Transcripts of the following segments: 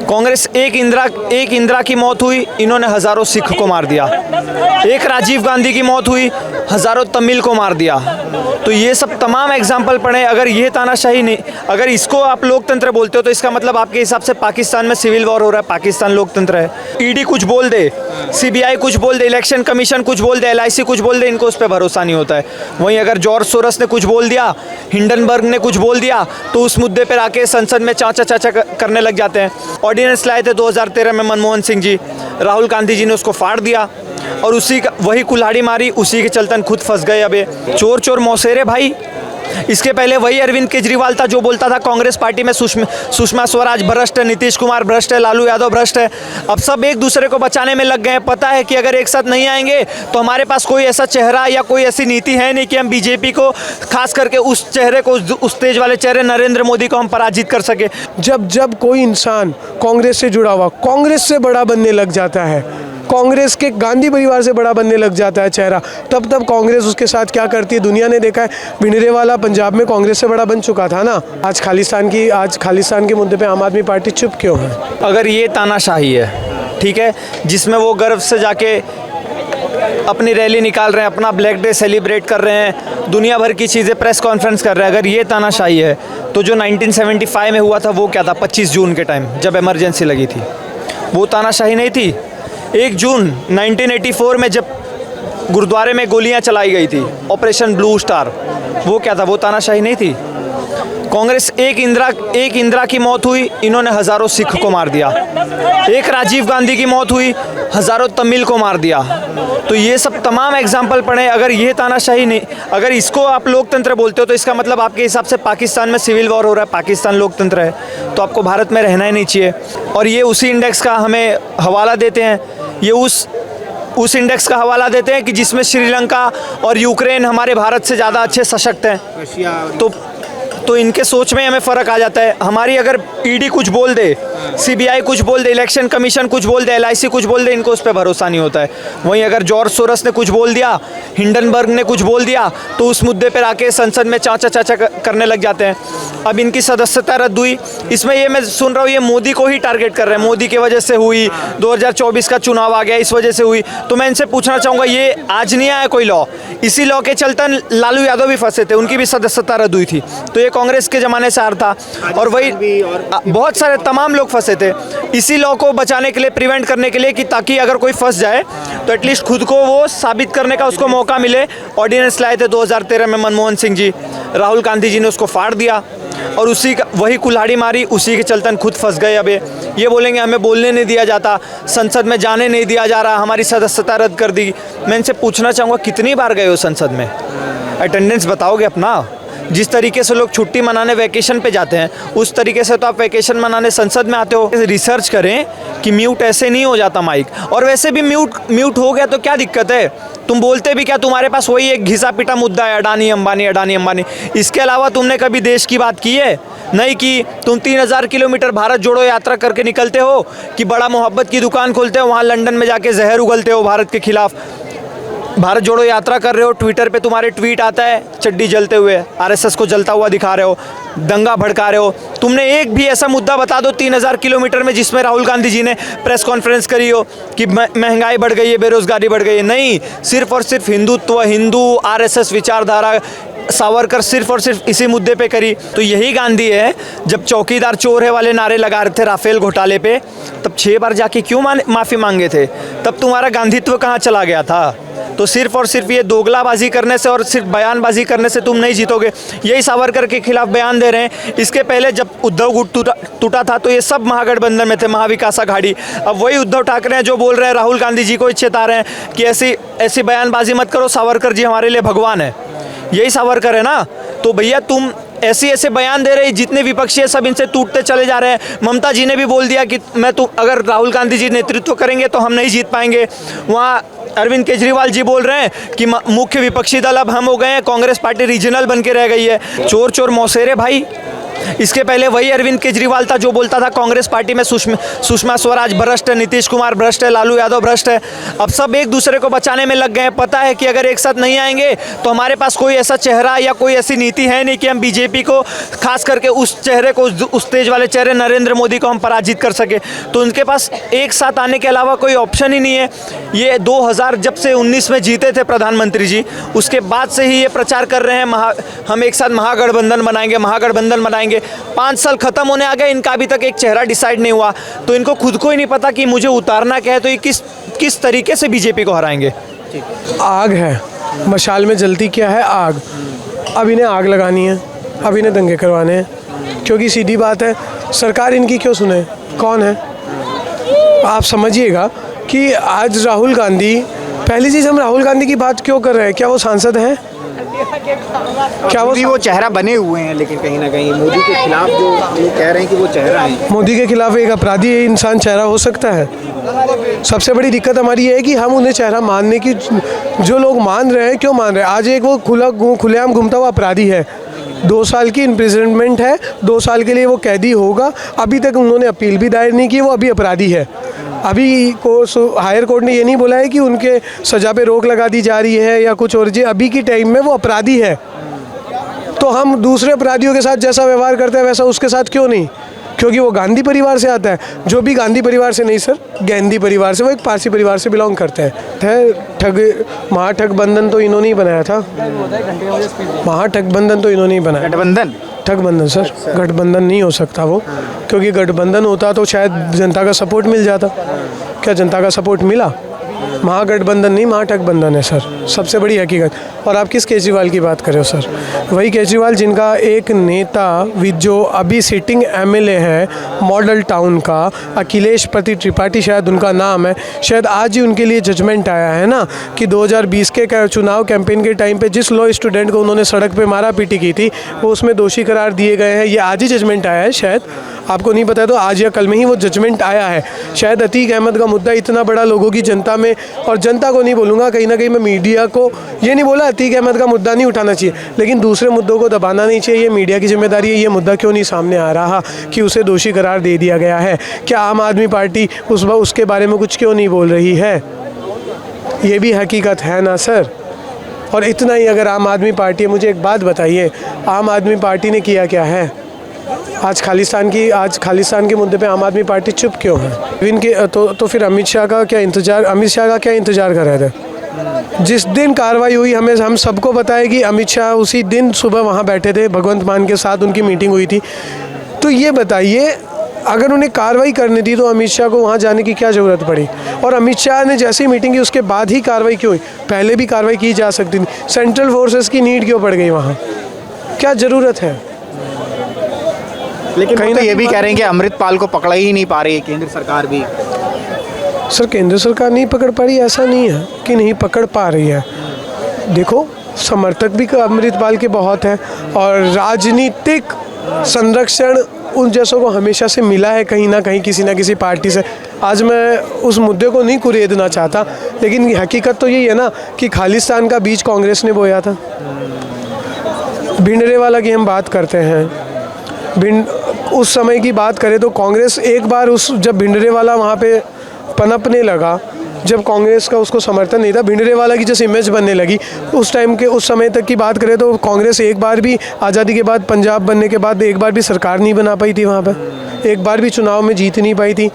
कांग्रेस एक इंदिरा की मौत हुई, इन्होंने हज़ारों सिख को मार दिया। एक राजीव गांधी की मौत हुई, हज़ारों तमिल को मार दिया। तो ये सब तमाम एग्जाम्पल पढ़े। अगर ये तानाशाही नहीं, अगर इसको आप लोकतंत्र बोलते हो तो इसका मतलब आपके हिसाब से पाकिस्तान में सिविल वॉर हो रहा है, पाकिस्तान लोकतंत्र है। ईडी कुछ बोल दे, सीबीआई कुछ बोल दे, इलेक्शन कमीशन कुछ बोल दे, एलआईसी कुछ बोल दे, इनको उस पर भरोसा नहीं होता है। वहीं अगर जॉर्ज सोरस ने कुछ बोल दिया, हिंडनबर्ग ने कुछ बोल दिया, तो उस मुद्दे पर आके संसद में चाचा चाचा करने लग जाते हैं। ऑर्डिनेंस लाए थे 2013 में मनमोहन सिंह जी, राहुल गांधी जी ने उसको फाड़ दिया और वही कुल्हाड़ी मारी, उसी के चलतन खुद फंस गए। अब चोर चोर मौसेरे भाई। इसके पहले वही अरविंद केजरीवाल था जो बोलता था कांग्रेस पार्टी में सुषमा स्वराज भ्रष्ट है, नीतीश कुमार भ्रष्ट है, लालू यादव भ्रष्ट है। अब सब एक दूसरे को बचाने में लग गए हैं। पता है कि अगर एक साथ नहीं आएंगे तो हमारे पास कोई ऐसा चेहरा या कोई ऐसी नीति है नहीं कि हम बीजेपी को, खास करके उस चेहरे को, उस तेज वाले चेहरे नरेंद्र मोदी को हम पराजित कर सके। जब कोई इंसान कांग्रेस से जुड़ा हुआ कांग्रेस से बड़ा बनने लग जाता है, कांग्रेस के गांधी परिवार से बड़ा बनने लग जाता है चेहरा, तब कांग्रेस उसके साथ क्या करती है दुनिया ने देखा है। भिंडरेवाला पंजाब में कांग्रेस से बड़ा बन चुका था ना। आज खालिस्तान के मुद्दे पे आम आदमी पार्टी चुप क्यों है? अगर ये तानाशाही है, ठीक है, जिसमें वो गर्व से जाके अपनी रैली निकाल रहे हैं, अपना ब्लैक डे सेलिब्रेट कर रहे हैं, दुनिया भर की चीज़ें प्रेस कॉन्फ्रेंस कर रहे हैं, अगर ये तानाशाही है तो जो 1975 में हुआ था वो क्या था? 25 जून के टाइम जब इमरजेंसी लगी थी, वो तानाशाही नहीं थी। 1 जून 1984 में जब गुरुद्वारे में गोलियां चलाई गई थी, ऑपरेशन ब्लू स्टार, वो क्या था? वो तानाशाही नहीं थी। कांग्रेस एक इंदिरा की मौत हुई, इन्होंने हज़ारों सिख को मार दिया। एक राजीव गांधी की मौत हुई, हज़ारों तमिल को मार दिया। तो ये सब तमाम एग्जाम्पल पढ़े। अगर ये तानाशाही नहीं, अगर इसको आप लोकतंत्र बोलते हो तो इसका मतलब आपके हिसाब से पाकिस्तान में सिविल वॉर हो रहा है, पाकिस्तान लोकतंत्र है, तो आपको भारत में रहना ही नहीं चाहिए। और ये उसी इंडेक्स का हमें हवाला देते हैं, ये उस इंडेक्स का हवाला देते हैं कि जिसमें श्रीलंका और यूक्रेन हमारे भारत से ज़्यादा अच्छे सशक्त हैं। तो इनके सोच में हमें फ़र्क आ जाता है। हमारी अगर ईडी कुछ बोल दे, सीबीआई कुछ बोल दे, इलेक्शन कमीशन कुछ बोल दे, एलआईसी कुछ बोल दे, इनको उस पर भरोसा नहीं होता है। वहीं अगर जॉर्ज सोरस ने कुछ बोल दिया, हिंडनबर्ग ने कुछ बोल दिया, तो उस मुद्दे पर आके संसद में चाचा चाचा करने लग जाते हैं। अब इनकी सदस्यता रद्द हुई, इसमें ये मैं सुन रहा हूँ ये मोदी को ही टारगेट कर रहे हैं, मोदी की वजह से हुई, 2024 का चुनाव आ गया इस वजह से हुई। तो मैं इनसे पूछना चाहूँगा, ये आज नहीं आया कोई लॉ, इसी लॉ के चलतन लालू यादव भी फंसे थे, उनकी भी सदस्यता रद्द हुई थी। तो ये कांग्रेस के ज़माने से आ रहा था और वही बहुत सारे तमाम लोग फंसे थे इसी लॉ को बचाने के लिए, प्रिवेंट करने के लिए, कि ताकि अगर कोई फंस जाए तो एटलीस्ट खुद को वो साबित करने का उसको मौका मिले। ऑर्डिनेंस लाए थे 2013 में मनमोहन सिंह जी, राहुल गांधी जी ने उसको फाड़ दिया और वही कुल्हाड़ी मारी, उसी के चलतन खुद फंस गए। अब ये बोलेंगे हमें बोलने नहीं दिया जाता, संसद में जाने नहीं दिया जा रहा, हमारी सदस्यता रद्द कर दी। मैं इनसे पूछना चाहूँगा कितनी बार गए हो संसद में? अटेंडेंस बताओगे अपना? जिस तरीके से लोग छुट्टी मनाने वैकेशन पे जाते हैं, उस तरीके से तो आप वैकेशन मनाने संसद में आते हो। रिसर्च करें कि म्यूट ऐसे नहीं हो जाता माइक, और वैसे भी म्यूट हो गया तो क्या दिक्कत है? तुम बोलते भी क्या? तुम्हारे पास वही एक घिसा पिटा मुद्दा है, अडानी अंबानी। इसके अलावा तुमने कभी देश की बात की है? नहीं की। तुम 3000 किलोमीटर भारत जोड़ो यात्रा करके निकलते हो कि बड़ा मोहब्बत की दुकान खोलते हो, वहाँ लंदन में जाके जहर उगलते हो भारत के खिलाफ। भारत जोड़ो यात्रा कर रहे हो, ट्विटर पे तुम्हारे ट्वीट आता है चड्डी जलते हुए, आरएसएस को जलता हुआ दिखा रहे हो, दंगा भड़का रहे हो। तुमने एक भी ऐसा मुद्दा बता दो 3000 किलोमीटर में जिसमें राहुल गांधी जी ने प्रेस कॉन्फ्रेंस करी हो कि महंगाई बढ़ गई है, बेरोजगारी बढ़ गई है? नहीं, सिर्फ और सिर्फ हिंदुत्व, हिंदू, आरएसएस विचारधारा सावरकर सिर्फ और सिर्फ इसी मुद्दे पे करी। तो यही गांधी है, जब चौकीदार चोर है वाले नारे लगा रहे थे राफेल घोटाले पे, तब 6 बार जाके क्यों माफ़ी मांगे थे? तब तुम्हारा गांधीत्व कहाँ चला गया था? तो सिर्फ और सिर्फ ये दोगलाबाजी करने से और सिर्फ बयानबाजी करने से तुम नहीं जीतोगे। यही सावरकर के खिलाफ बयान दे रहे हैं। इसके पहले जब उद्धव गुट टूटा था तो ये सब महागठबंधन में थे, महाविकास अघाड़ी। अब वही उद्धव ठाकरे हैं जो बोल रहे हैं, राहुल गांधी जी को चेता रहे हैं कि ऐसी बयानबाजी मत करो, सावरकर जी हमारे लिए भगवान है। यही सावरकर है ना? तो भैया तुम ऐसे बयान दे रहे, जितने विपक्षी है सब इनसे टूटते चले जा रहे हैं। ममता जी ने भी बोल दिया कि अगर राहुल गांधी जी नेतृत्व करेंगे तो हम नहीं जीत पाएंगे। वहाँ अरविंद केजरीवाल जी बोल रहे हैं कि मुख्य विपक्षी दल अब हम हो गए हैं, कांग्रेस पार्टी रीजनल बन के रह गई है। चोर चोर मौसेरे भाई। इसके पहले वही अरविंद केजरीवाल था जो बोलता था कांग्रेस पार्टी में सुषमा स्वराज भ्रष्ट है, नीतीश कुमार भ्रष्ट है, लालू यादव भ्रष्ट है। अब सब एक दूसरे को बचाने में लग गए हैं। पता है कि अगर एक साथ नहीं आएंगे तो हमारे पास कोई ऐसा चेहरा या कोई ऐसी नीति है नहीं कि हम बीजेपी को, खास करके उस चेहरे को, उस तेज वाले चेहरे नरेंद्र मोदी को हम पराजित कर सके। तो उनके पास एक साथ आने के अलावा कोई ऑप्शन ही नहीं है। ये 2000 जब से 19 में जीते थे प्रधानमंत्री जी, उसके बाद से ही ये प्रचार कर रहे हैं हम एक साथ महागठबंधन बनाएंगे, महागठबंधन बनाएंगे। 5 साल खत्म होने आ गए, इनका अभी तक एक चेहरा डिसाइड नहीं हुआ। तो इनको खुद को ही नहीं पता कि मुझे उतारना क्या है, तो ये किस तरीके से बीजेपी को हराएंगे। आग है, मशाल में जलती क्या है? आग। अब इन्हें आग लगानी है, अब इन्हें दंगे करवाने हैं, क्योंकि सीधी बात है, सरकार इनकी क्यों सुने? कौन है? आप समझिएगा कि आज राहुल गांधी, पहली चीज़ हम राहुल गांधी की बात क्यों कर रहे हैं? क्या वो सांसद हैं? क्या वो चेहरा बने हुए हैं, लेकिन कहीं ना कहीं मोदी के खिलाफ जो लोग कह रहे हैं कि वो चेहरा है। मोदी के खिलाफ एक अपराधी इंसान चेहरा हो सकता है? सबसे बड़ी दिक्कत हमारी ये है कि हम उन्हें चेहरा मानने की, जो लोग मान रहे हैं, क्यों मान रहे हैं? आज एक वो खुलेआम घूमता हुआ अपराधी है, 2 साल की इम्प्रिजनमेंट है, 2 साल के लिए वो कैदी होगा। अभी तक उन्होंने अपील भी दायर नहीं की, वो अभी अपराधी है। अभी हायर कोर्ट ने ये नहीं बोला है कि उनके सज़ा पे रोक लगा दी जा रही है या कुछ और। जी अभी की टाइम में वो अपराधी है, तो हम दूसरे अपराधियों के साथ जैसा व्यवहार करते हैं वैसा उसके साथ क्यों नहीं? क्योंकि वो गांधी परिवार से आता है। जो भी गांधी परिवार से नहीं सर, गांधी परिवार से, वो एक पारसी परिवार से बिलोंग करते हैं। महागठबंधन तो इन्होंने ही बनाया था। महागठबंधन तो इन्होंने ही बनाया। गठबंधन सर, गठबंधन नहीं हो सकता वो, क्योंकि गठबंधन होता तो शायद जनता का सपोर्ट मिल जाता। क्या जनता का सपोर्ट मिला? महागठबंधन नहीं, महागठबंधन है सर, सबसे बड़ी हकीकत। और आप किस केजरीवाल की बात कर रहे हो सर? वही केजरीवाल जिनका एक नेता जो अभी सिटिंग एमएलए है मॉडल टाउन का, अखिलेश त्रिपाठी शायद उनका नाम है, शायद आज ही उनके लिए जजमेंट आया है ना कि 2020 के चुनाव कैंपेन के टाइम पे जिस लॉ स्टूडेंट को उन्होंने सड़क पे मारा पीटी की थी, वो उसमें दोषी करार दिए गए हैं। ये आज ही जजमेंट आया है, शायद आपको नहीं पता है तो आज या कल में ही वो जजमेंट आया है। शायद अतीक अहमद का मुद्दा इतना बड़ा लोगों की जनता में, और जनता को नहीं बोलूँगा, कहीं ना कहीं मैं मीडिया को ये नहीं बोला अतीक अहमद का मुद्दा नहीं उठाना चाहिए, लेकिन दूसरे मुद्दों को दबाना नहीं चाहिए। ये मीडिया की जिम्मेदारी है। ये मुद्दा क्यों नहीं सामने आ रहा कि उसे दोषी करार दे दिया गया है? क्या आम आदमी पार्टी उसके बारे में कुछ क्यों नहीं बोल रही है? ये भी हकीकत है ना सर। और इतना ही अगर आम आदमी पार्टी है, मुझे एक बात बताइए, आम आदमी पार्टी ने किया क्या है? आज खालिस्तान के मुद्दे पे आम आदमी पार्टी चुप क्यों है? इनके तो फिर अमित शाह का क्या इंतजार कर रहे थे? जिस दिन कार्रवाई हुई, हम सबको पता है कि अमित शाह उसी दिन सुबह वहाँ बैठे थे, भगवंत मान के साथ उनकी मीटिंग हुई थी। तो ये बताइए, अगर उन्हें कार्रवाई करनी थी तो अमित शाह को वहाँ जाने की क्या ज़रूरत पड़ी? और अमित शाह ने जैसी मीटिंग की उसके बाद ही कार्रवाई क्यों हुई? पहले भी कार्रवाई की जा सकती थी। सेंट्रल फोर्सेस की नीड क्यों पड़ गई वहाँ? क्या ज़रूरत है? लेकिन कहीं तो ये भी कह रहे हैं कि अमृतपाल को पकड़ा ही नहीं पा रही है केंद्र सरकार भी। सर केंद्र सरकार नहीं पकड़ पा रही, ऐसा नहीं है कि नहीं पकड़ पा रही है। देखो, समर्थक भी अमृतपाल के बहुत हैं, और राजनीतिक संरक्षण उन जैसों को हमेशा से मिला है कहीं ना कहीं, किसी ना किसी पार्टी से। आज मैं उस मुद्दे को नहीं कुरेदना चाहता, लेकिन हकीकत तो यही है ना कि खालिस्तान का बीज कांग्रेस ने बोया था। भिंडरेवाला की हम बात करते हैं, उस समय की बात करें तो कांग्रेस एक बार जब भिंडरेवाला वहाँ पे पनपने लगा, जब कांग्रेस का उसको समर्थन नहीं था, भिंडरेवाला की जैसे इमेज बनने लगी, उस समय तक की बात करें तो कांग्रेस एक बार भी आज़ादी के बाद, पंजाब बनने के बाद एक बार भी सरकार नहीं बना पाई थी वहाँ पर, एक बार भी चुनाव में जीत नहीं पाई थी।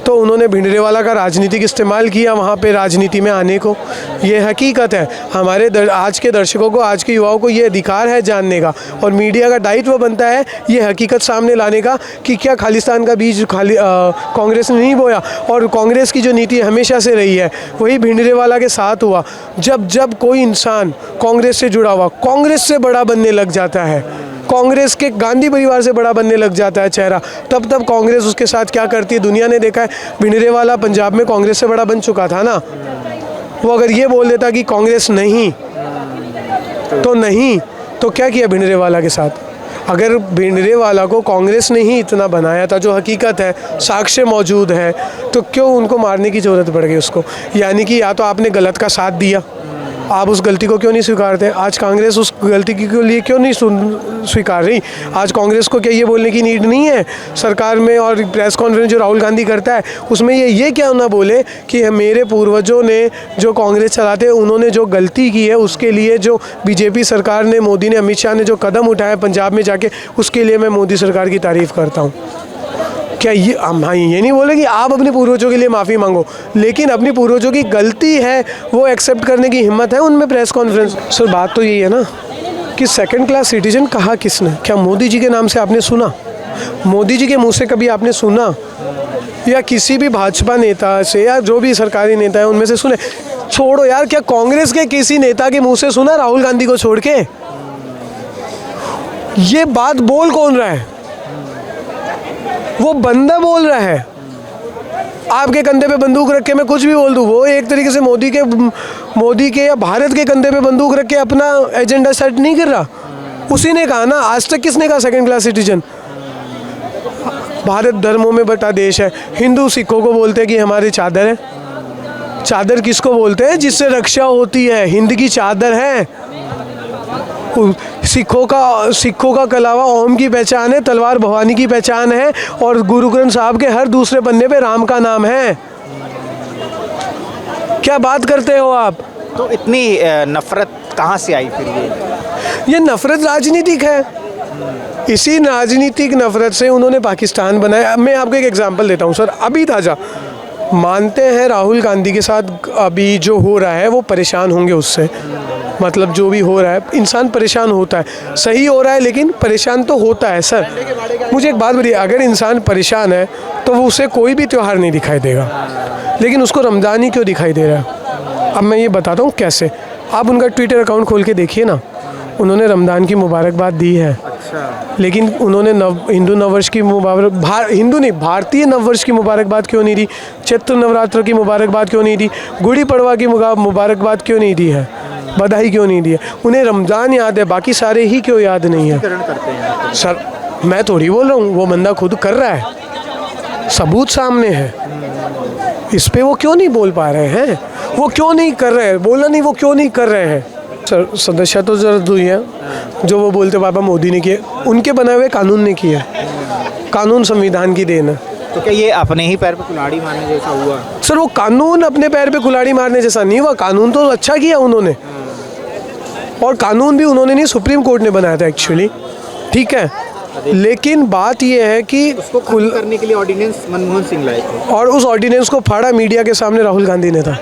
तो उन्होंने भिंडरेवाला का राजनीतिक इस्तेमाल किया वहाँ पे राजनीति में आने को। ये हकीकत है। हमारे आज के दर्शकों को, आज के युवाओं को ये अधिकार है जानने का, और मीडिया का दायित्व बनता है ये हकीकत सामने लाने का कि क्या खालिस्तान का बीज कांग्रेस ने नहीं बोया। और कांग्रेस की जो नीति हमेशा से रही है वही भिंडरेवाला के साथ हुआ। जब कोई इंसान कांग्रेस से जुड़ा हुआ, कांग्रेस से बड़ा बनने लग जाता है, कांग्रेस के गांधी परिवार से बड़ा बनने लग जाता है चेहरा, तब कांग्रेस उसके साथ क्या करती है दुनिया ने देखा है। भिंडरेवाला पंजाब में कांग्रेस से बड़ा बन चुका था ना। वो अगर ये बोल देता कि कांग्रेस नहीं तो क्या किया भिंडरेवाला के साथ? अगर भिंडरेवाला को कांग्रेस ने ही इतना बनाया था, जो हकीकत है, साक्ष्य मौजूद है, तो क्यों उनको मारने की ज़रूरत पड़ गई उसको? यानी कि या तो आपने गलत का साथ दिया, आप उस गलती को क्यों नहीं स्वीकारते? आज कांग्रेस उस गलती के लिए क्यों नहीं स्वीकार रही? आज कांग्रेस को क्या ये बोलने की नीड नहीं है सरकार में? और प्रेस कॉन्फ्रेंस जो राहुल गांधी करता है उसमें ये क्या ना बोले कि मेरे पूर्वजों ने जो कांग्रेस चलाते हैं उन्होंने जो गलती की है उसके लिए जो बीजेपी सरकार ने, मोदी ने, अमित शाह ने जो कदम उठाए पंजाब में जाके, उसके लिए मैं मोदी सरकार की तारीफ़ करता हूँ। क्या ये हम ये नहीं बोले कि आप अपने पूर्वजों के लिए माफ़ी मांगो, लेकिन अपनी पूर्वजों की गलती है वो एक्सेप्ट करने की हिम्मत है उनमें प्रेस कॉन्फ्रेंस। सर बात तो यही है ना कि सेकंड क्लास सिटीजन कहा किसने? क्या मोदी जी के नाम से आपने सुना? मोदी जी के मुंह से कभी आपने सुना? या किसी भी भाजपा नेता से या जो भी सरकारी नेता है उनमें से सुने? छोड़ो यार, क्या कांग्रेस के किसी नेता के मुंह से सुना राहुल गांधी को छोड़ के? ये बात बोल कौन रहा है? वो बंदा बोल रहा है। आपके कंधे पे बंदूक रख के मैं कुछ भी बोल दूँ, वो एक तरीके से मोदी के या भारत के कंधे पे बंदूक रख के अपना एजेंडा सेट नहीं कर रहा। उसी ने कहा ना, आज तक किसने कहा सेकंड क्लास सिटीजन? भारत धर्मों में बटा देश है। हिंदू सिखों को बोलते हैं कि हमारी चादर है। चादर किसको बोलते हैं? जिससे रक्षा होती है। हिंद की चादर है। सिखों का कलावा ओम की पहचान है, तलवार भवानी की पहचान है, और गुरु ग्रंथ साहब के हर दूसरे पन्ने पे राम का नाम है। क्या बात करते हो आप? तो इतनी नफरत कहाँ से आई फिर? ये नफरत राजनीतिक है। इसी राजनीतिक नफरत से उन्होंने पाकिस्तान बनाया। मैं आपको एक एग्जांपल देता हूँ सर, अभी ताज़ा। मानते हैं राहुल गांधी के साथ अभी जो हो रहा है वो परेशान होंगे उससे, मतलब जो भी हो रहा है इंसान परेशान होता है। सही हो रहा है लेकिन परेशान तो होता है सर। मुझे एक बात बताइए, अगर इंसान परेशान है तो वो उसे कोई भी त्यौहार नहीं दिखाई देगा, लेकिन उसको रमज़ान ही क्यों दिखाई दे रहा है? अब मैं ये बताता हूँ कैसे। आप उनका ट्विटर अकाउंट खोल के देखिए ना, उन्होंने रमज़ान की मुबारकबाद दी है। लेकिन उन्होंने हिंदू नववर्ष की हिंदू नहीं, भारतीय नववर्ष की मुबारकबाद क्यों नहीं दी? चैत्र नवरात्र की मुबारकबाद क्यों नहीं दी? गुड़ी पड़वा की मुबारकबाद क्यों नहीं दी है? बधाई क्यों नहीं दी है? उन्हें रमज़ान याद है, बाकी सारे ही क्यों याद नहीं है? सर मैं थोड़ी बोल रहा हूँ, वो बंदा खुद कर रहा है, सबूत सामने है। इस पे वो क्यों नहीं बोल पा रहे हैं? वो क्यों नहीं कर रहे हैं? बोला नहीं, वो क्यों नहीं कर रहे हैं? सर सदस्य तो जरूरत हुई है जो वो बोलते बाबा मोदी ने किए, उनके बनाए हुए कानून ने किया। कानून संविधान की देन है। तो क्या ये अपने ही पैर पे कुल्हाड़ी मारने जैसा हुआ? सर वो कानून अपने पैर पे कुल्हाड़ी मारने जैसा नहीं हुआ। कानून तो अच्छा किया उन्होंने, और कानून भी उन्होंने नहीं, सुप्रीम कोर्ट ने बनाया था एक्चुअली, ठीक है। लेकिन बात यह है कि उसको खत्म करने के लिए ऑर्डिनेंस मनमोहन सिंह लाए थे, और उस ऑर्डिनेंस को फाड़ा मीडिया के सामने राहुल गांधी ने था।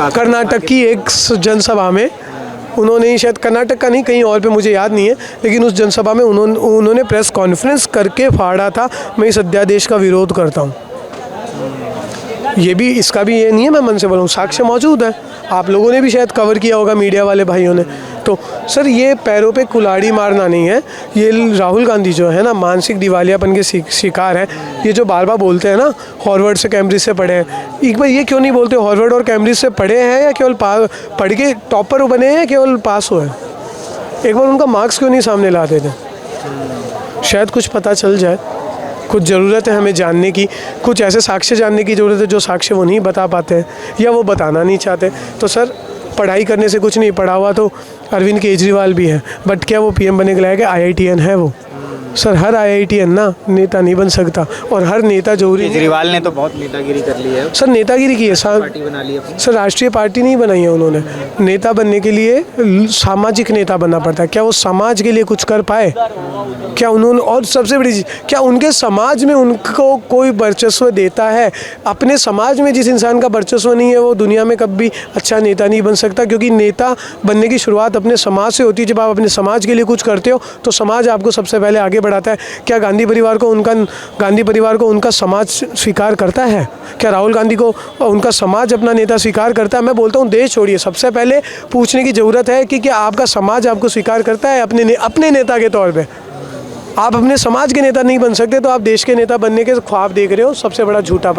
कर्नाटक की एक जनसभा में उन्होंने ही, शायद कर्नाटक का नहीं कहीं और पे, मुझे याद नहीं है, लेकिन उस जनसभा में उन्होंने प्रेस कॉन्फ्रेंस करके फाड़ा था, मैं इस अध्यादेश का विरोध करता हूँ। ये भी, इसका भी ये नहीं है मैं मन से बोल रहा हूँ, साक्ष्य मौजूद है। आप लोगों ने भी शायद कवर किया होगा, मीडिया वाले भाइयों ने। तो सर ये पैरों पे कुल्हाड़ी मारना नहीं है। ये राहुल गांधी जो है ना, मानसिक दिवालियापन के शिकार हैं। ये जो बार बार बोलते हैं ना हार्वर्ड से कैम्ब्रिज से पढ़े हैं, एक बार ये क्यों नहीं बोलते हार्वर्ड और कैम्ब्रिज से पढ़े हैं या केवल पढ़ के टॉपर बने हैं या केवल पास हुए हैं? एक बार उनका मार्क्स क्यों नहीं सामने ला देते? शायद कुछ पता चल जाए। कुछ ज़रूरत है हमें जानने की, कुछ ऐसे साक्ष्य जानने की ज़रूरत है जो साक्ष्य वो नहीं बता पाते हैं या वो बताना नहीं चाहते। तो सर पढ़ाई करने से कुछ नहीं, पढ़ा हुआ तो अरविंद केजरीवाल भी है, बट क्या वो पीएम बनने के लायक है? IITN है वो। सर हर IITN ना नेता नहीं बन सकता, और हर नेता जरूरी। केजरीवाल ने तो बहुत नेतागिरी कर ली है। सर नेतागिरी की है, पार्टी बना ली अपनी। सर राष्ट्रीय पार्टी नहीं बनाई है उन्होंने। नेता बनने के लिए सामाजिक नेता बनना पड़ता है। क्या वो समाज के लिए कुछ कर पाए? क्या उन्होंने, और सबसे बड़ी चीज़, क्या उनके समाज में उनको कोई वर्चस्व देता है? अपने समाज में जिस इंसान का वर्चस्व नहीं है वो दुनिया में कभी अच्छा नेता नहीं बन सकता, क्योंकि नेता बनने की शुरुआत अपने समाज से होती है। जब आप अपने समाज के लिए कुछ करते हो तो समाज आपको सबसे पहले आगे बढ़ाता है। क्या गांधी परिवार को उनका समाज स्वीकार करता है? क्या राहुल गांधी को उनका समाज अपना नेता स्वीकार करता है? मैं बोलता हूँ देश छोड़िए, सबसे पहले पूछने की ज़रूरत है कि क्या आपका समाज आपको स्वीकार करता है अपने नेता के तौर पे? आप अपने समाज के नेता नहीं बन सकते तो आप देश के नेता बनने के ख्वाब देख रहे हो, सबसे बड़ा झूठा।